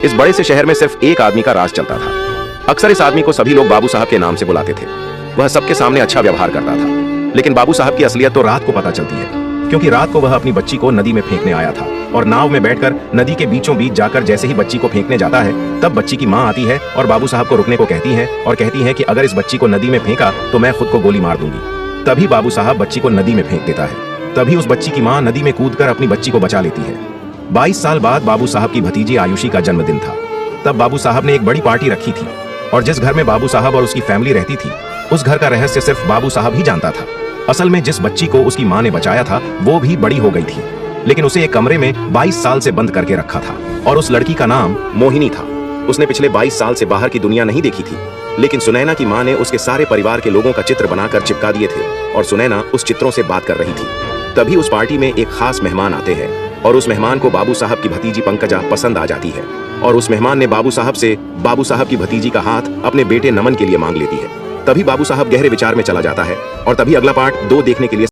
इस बड़े से शहर में सिर्फ एक आदमी का राज चलता था। अक्सर इस आदमी को सभी लोग बाबू साहब के नाम से बुलाते थे। वह सबके सामने अच्छा व्यवहार करता था, लेकिन बाबू साहब की असलियत तो रात को पता चलती है, क्योंकि रात को वह अपनी बच्ची को नदी में फेंकने आया था और नाव में बैठकर नदी के बीचों बीच जाकर जैसे ही बच्ची को फेंकने जाता है, तब बच्ची की माँ आती है और बाबू साहब को रुकने को कहती है और कहती है कि अगर इस बच्ची को नदी में फेंका तो मैं खुद को गोली मार दूंगी। तभी बाबू साहब बच्ची को नदी में फेंक देता है। तभी उस बच्ची की माँ नदी में कूदकर अपनी बच्ची को बचा लेती है। 22 साल बाद बाबू साहब की भतीजी आयुषी का जन्मदिन था। तब बाबू साहब ने एक बड़ी पार्टी रखी थी और जिस घर में बाबू साहब और उसकी फैमिली रहती थी, उस घर का रहस्य सिर्फ बाबू साहब ही जानता था। असल में जिस बच्ची को उसकी माँ ने बचाया था वो भी बड़ी हो गई थी, लेकिन उसे एक कमरे में 22 साल से बंद करके रखा था और उस लड़की का नाम मोहिनी था। उसने पिछले 22 साल से बाहर की दुनिया नहीं देखी थी, लेकिन सुनैना की माँ ने उसके सारे परिवार के लोगों का चित्र बनाकर चिपका दिए थे और सुनैना उस चित्रों से बात कर रही थी। तभी उस पार्टी में एक खास मेहमान आते हैं और उस मेहमान को बाबू साहब की भतीजी पंकजा पसंद आ जाती है और उस मेहमान ने बाबू साहब की भतीजी का हाथ अपने बेटे नमन के लिए मांग लेती है। तभी बाबू साहब गहरे विचार में चला जाता है और तभी अगला पार्ट 2 देखने के लिए